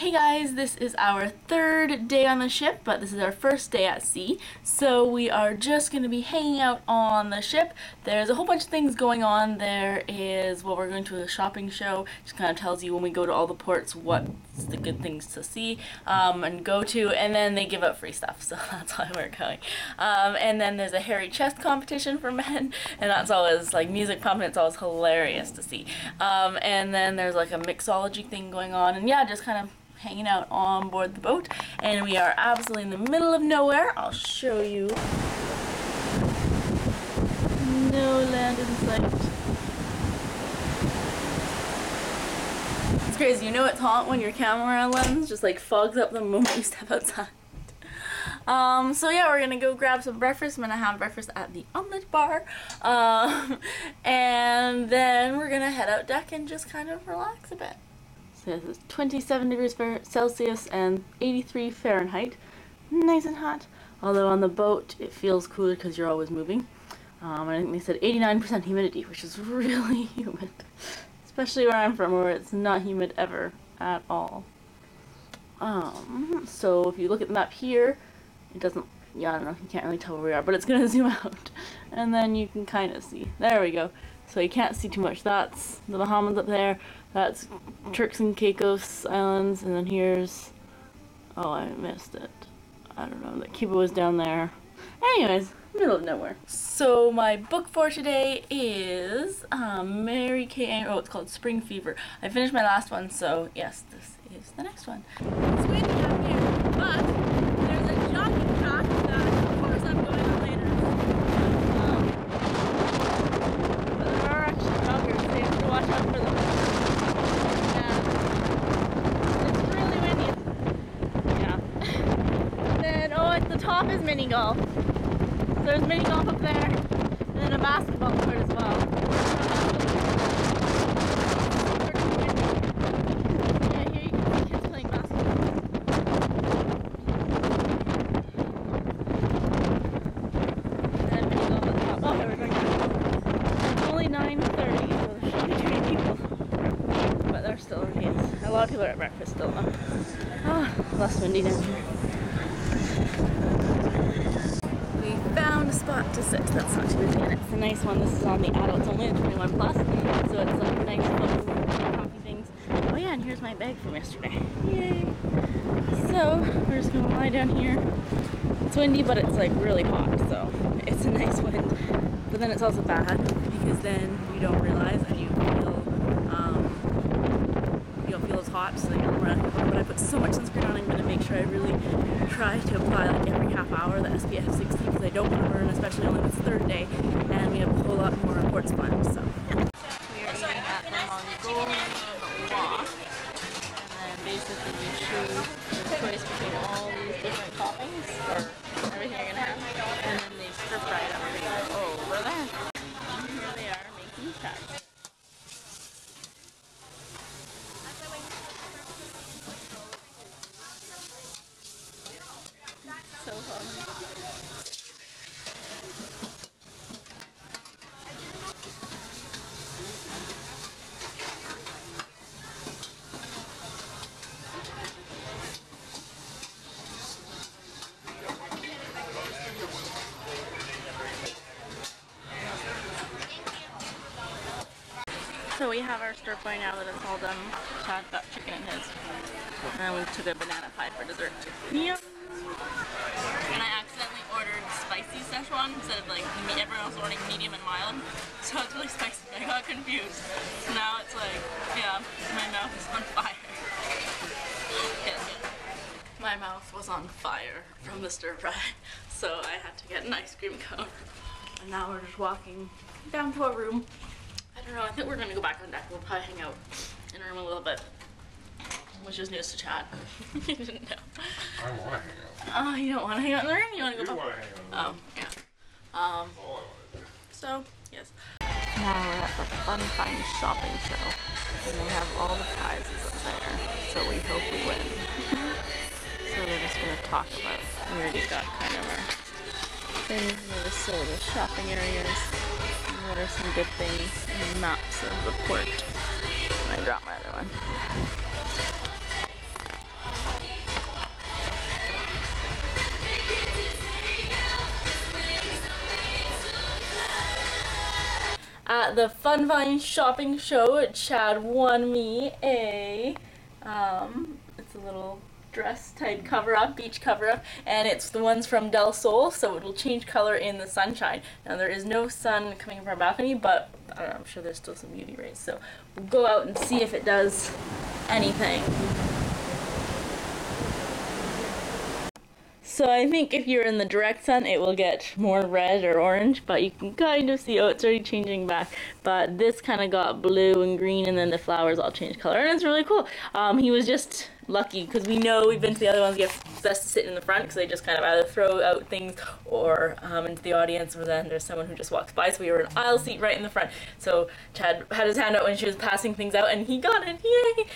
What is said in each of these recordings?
Hey guys, this is our third day on the ship, but this is our first day at sea. So we are just going to be hanging out on the ship. There's a whole bunch of things going on. There is, well, we're going to a shopping show. Just kind of tells you when we go to all the ports what's the good things to see and go to, and then they give out free stuff, so that's why we're going. And then there's a hairy chest competition for men, and that's always like music pumping. It's always hilarious to see. And then there's like a mixology thing going on, and yeah, just kind of hanging out on board the boat. And we are absolutely in the middle of nowhere. I'll show you. No land in sight. It's crazy, you know it's hot when your camera lens just like fogs up the moment you step outside. So yeah, we're gonna go grab some breakfast. I'm gonna have breakfast at the omelet bar. And then we're gonna head out deck and just kind of relax a bit. So this is 27 degrees Celsius and 83 Fahrenheit. Nice and hot. Although on the boat it feels cooler because you're always moving. I think they said 89% humidity, which is really humid. Especially where I'm from, where it's not humid ever at all. So if you look at the map here, it doesn't, yeah, I don't know, you can't really tell where we are, but it's gonna zoom out. And then you can kind of see. There we go. So you can't see too much. That's the Bahamas up there. That's Turks and Caicos Islands, and then here's, oh, I missed it. I don't know, that Cuba was down there. Anyways, middle of nowhere. So my book for today is Mary Kay, oh, it's called Spring Fever. I finished my last one, so yes, this is the next one. It's windy out here, but there's a jogging track that, of course, I'm going on later. But there are actually joggers, so you have to watch out for them. The top is mini golf. So there's mini golf up there, and then a basketball court as well. Yeah, here you can see kids playing basketball. And then mini golf at the top. Oh, here we're going down. It's only 9:30, so there shouldn't be too many people. But there still remains. A lot of people are at breakfast still though. Oh, less windy down here. We found a spot to sit that's not too busy, and it's a nice one. This is on the adults only, the 21 plus, so it's like nice little coffee things. Oh yeah, and here's my bag from yesterday. Yay! So we're just gonna lie down here. It's windy, but it's like really hot, so it's a nice wind. But then it's also bad because then you don't realize and you don't feel as hot, so then you'll run. But I put so much sunscreen on, I'm going to make sure I really try to apply like every half hour the SPF 60 because I don't want to burn, especially on this third day, and we have a whole lot more quartz sponge, so yeah. We are eating at the Mongolian Wok, and then basically you choose the choice between all these different toppings, or everything you're going to have, and then they stir fry it up for you over there. And here they are making chats. So fun. So we have our stir fry now that it's all done. Chad got chicken in his. And then we took a banana pie for dessert. Yum! And I accidentally ordered spicy Szechuan instead of like everyone else ordering medium and mild. So it's really spicy. I got confused. So now it's like, yeah, my mouth is on fire. Yeah. My mouth was on fire from the stir fry. So I had to get an ice cream cone. And now we're just walking down to our room. I don't know, I think we're gonna go back on deck. We'll probably hang out in our room a little bit. Which is news to Chad. You didn't know. I want to hang out. Oh, you don't want to hang out in the room? You want to go back? I want to hang out. Oh, yeah. So, yes. Now we're at the Fun Find shopping show. And they have all the prizes up there. So we hope we win. So they're just going to talk about it. We already got kind of our things. There's still the shopping areas. And what are some good things? And maps of the port. And I dropped my other one. at the Fun Vine shopping show. Chad won me a, it's a little dress type cover up, beach cover up, and it's the ones from Del Sol, so it will change color in the sunshine. Now there is no sun coming from our balcony, but I don't know, I'm sure there's still some UV rays, so we'll go out and see if it does anything. So I think if you're in the direct sun, it will get more red or orange, but you can kind of see, oh, it's already changing back. But this kind of got blue and green, and then the flowers all changed color, and it's really cool. He was just lucky, because we know we've been to the other ones, it's best to sit in the front, because they just kind of either throw out things or into the audience, or then there's someone who just walks by, so we were in an aisle seat right in the front. So Chad had his hand out when she was passing things out, and he got it, yay!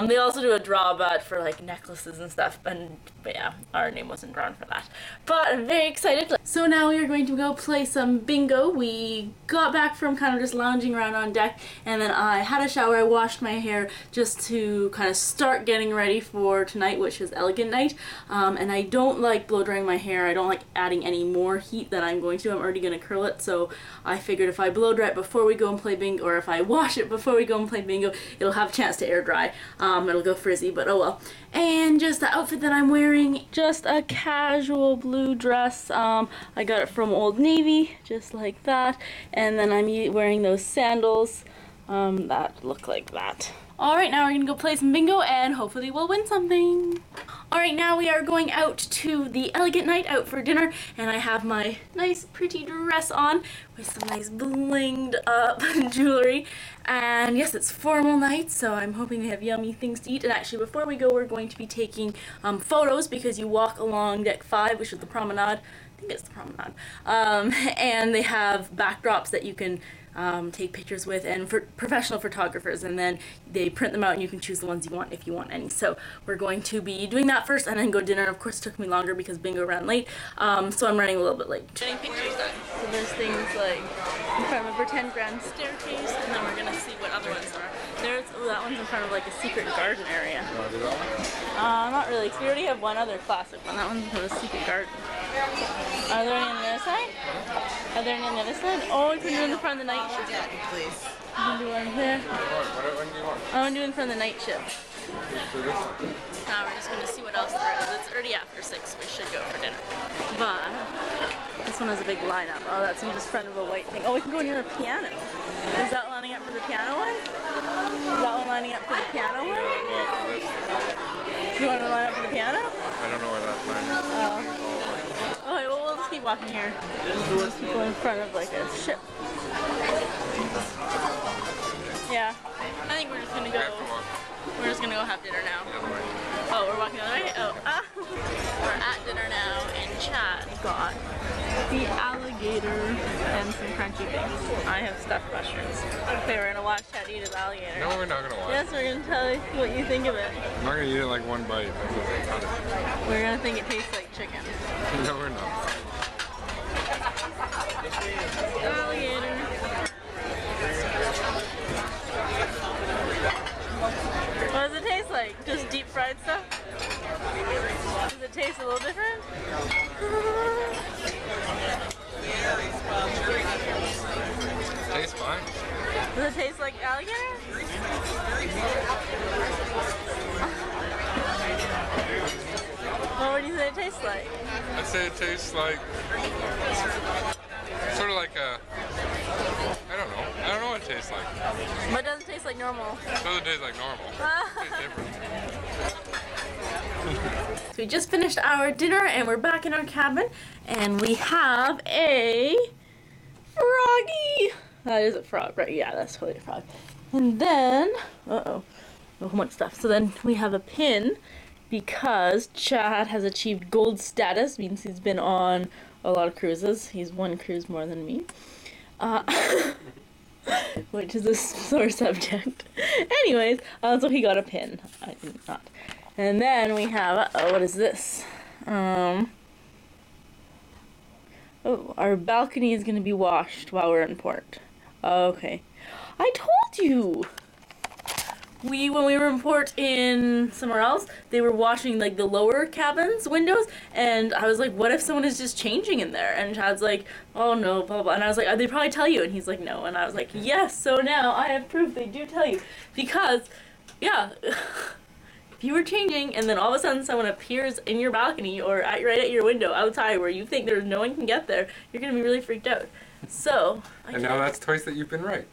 They also do a draw but for like necklaces and stuff, but yeah, our name wasn't drawn for that. But I'm very excited. So now we are going to go play some bingo. We got back from kind of just lounging around on deck, and then I had a shower, I washed my hair just to kind of start getting ready for tonight, which is Elegant Night. And I don't like blow drying my hair. I don't like adding any more heat than I'm going to. I'm already going to curl it, so I figured if I blow dry it before we go and play bingo, or if I wash it before we go and play bingo, it'll have a chance to air dry. It'll go frizzy, but oh well. And just the outfit that I'm wearing, just a casual blue dress. I got it from Old Navy, just like that. And then I'm wearing those sandals that look like that. Alright, now we're gonna go play some bingo and hopefully we'll win something. Alright, now we are going out to the Elegant Night, out for dinner, and I have my nice pretty dress on with some nice blinged up jewelry. And yes, it's formal night, so I'm hoping they have yummy things to eat. And actually, before we go, we're going to be taking photos, because you walk along deck 5, which is the promenade. I think it's the promenade. And they have backdrops that you can take pictures with, and for professional photographers, and then they print them out and you can choose the ones you want if you want any. So we're going to be doing that first and then go to dinner. Of course, it took me longer because bingo ran late, so I'm running a little bit late. Getting pictures done. So there's things like in front of a pretend grand staircase, and then we're gonna see what other ones are. There's, oh, that one's in front of like a secret garden area. Not really, because we already have one other classic one. That one's in front of a secret garden. Are there any on the other side? Are there any on the other side? Oh, we can do it in front of the night shift. Please. We can do one there. I want to do it in front of the night shift. Now we're just going to see what else there is. It's already after 6, so we should go for dinner. But this one has a big lineup. Oh, that's in just front of a white thing. Oh, we can go near a piano. Is that lining up for the piano one? Is that one lining up for the piano one? Do you want to line up for the piano? I don't know where that's mine. Oh. Okay, well, we'll just keep walking here. There's people in front of like a ship. Yeah. I think we're just gonna go. We're just gonna go have dinner now. Oh, we're walking the other way? Oh. We're at dinner now, and Chad got the alligator and some crunchy things. I have stuffed mushrooms. Okay, we're gonna watch Chad eat his alligator. No, we're not gonna watch. Yes, we're gonna tell you what you think of it. I'm not gonna eat it like one bite. We're gonna think it tastes like chicken. No, we're not. Alligator. What does it taste like? Just deep fried stuff? Does it taste a little different? Tastes fine. Does it taste like alligator? What would you say it tastes like? I'd say it tastes like sort of like a, I don't know. I don't know what it tastes like. But it doesn't taste like normal. It doesn't taste like normal. It tastes different. So we just finished our dinner and we're back in our cabin, and we have a froggy. That is a frog, right? Yeah, that's totally a frog. And then, a whole bunch of stuff. So then we have a pin, because Chad has achieved gold status, means he's been on a lot of cruises. He's one cruise more than me. Which is a sore subject. Anyways, so he got a pin. I did not. And then we have, what is this? Oh, our balcony is going to be washed while we're in port. Okay. I told you! when we were in port in somewhere else, they were washing like the lower cabins windows, and I was like, what if someone is just changing in there? And Chad's like, oh no, blah blah. And I was like, they probably tell you, and he's like, no. And I was like, yes. So now I have proof they do tell you, because yeah. If you were changing and then all of a sudden someone appears in your balcony or right at your window outside where you think there's no one can get there, you're gonna be really freaked out. So. And now that's twice that you've been right.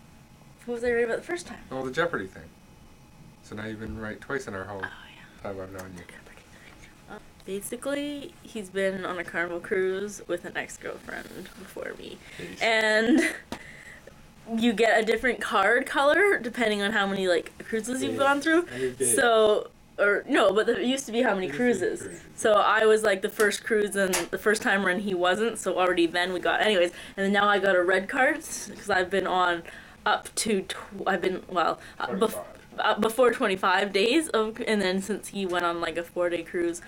What was I right about the first time? Oh, the Jeopardy thing. So now you've been right twice in our whole time I've known you. Basically, he's been on a Carnival cruise with an ex-girlfriend before me. Jeez. And you get a different card color depending on how many like cruises you've gone through. So, or no, but it used to be how many cruises. So I was like the first cruise, and the first timer, and he wasn't. So already then we got anyways. And then now I got a red card because I've been on up to before 25 days of, and then since he went on like a 4-day cruise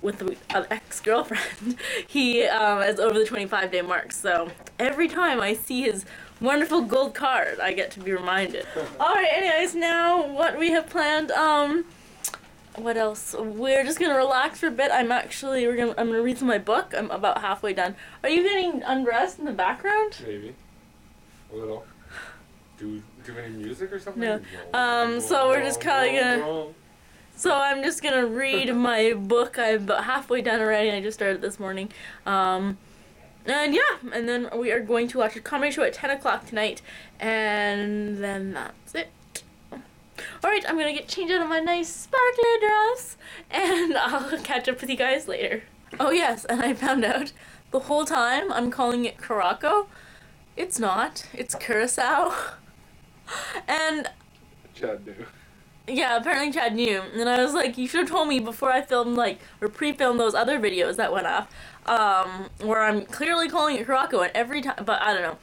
with the ex-girlfriend, he is over the 25-day mark. So every time I see his wonderful gold card, I get to be reminded. All right, anyways, now what we have planned, what else? We're just gonna relax for a bit. I'm gonna read some of my book. I'm about halfway done. Are you getting undressed in the background? Maybe. A little. Do any music or something? No. So we're just kind of gonna. So I'm just gonna read my book. I'm about halfway done already. I just started this morning. And yeah, and then we are going to watch a comedy show at 10 o'clock tonight, and then that's it. Alright, I'm gonna get changed out of my nice sparkly dress, and I'll catch up with you guys later. Oh yes, and I found out the whole time I'm calling it Caraco. It's not. It's Curacao. And Chad knew. Yeah, apparently Chad knew. And I was like, you should have told me before I filmed, like, or pre-filmed those other videos that went up, where I'm clearly calling it Caraco, and every time, but I don't know,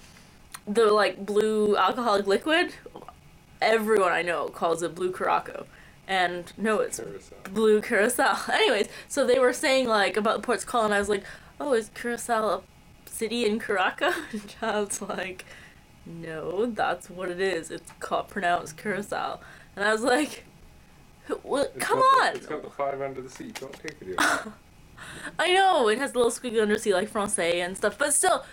the, like, blue alcoholic liquid, everyone I know calls it blue Caraco. And no, it's blue Curacao. Anyways, so they were saying, like, about the port's call, and I was like, oh, is Curacao a city in Caraca? And Chad's like, no, that's what it is. It's pronounced Curacao. And I was like, well, come on! It's got the 5 under the seat. Don't take it here. I know, it has a little squiggly under seat like Francais and stuff, but still,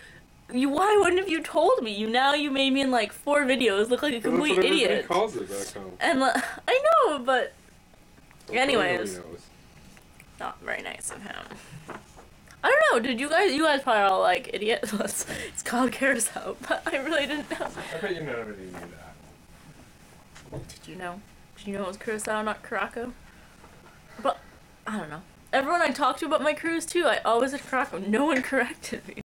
why wouldn't have you told me? You made me in like 4 videos look like a complete idiot. Calls it back home. And I know, but anyways, not very nice of him. I don't know. Did you guys probably all like idiot? It's called Curacao, but I really didn't know. I bet you nobody knew that. Did you know? Did you know it was Curacao, not Caraco? But I don't know. Everyone I talked to about my cruise too, I always said Caraco. No one corrected me.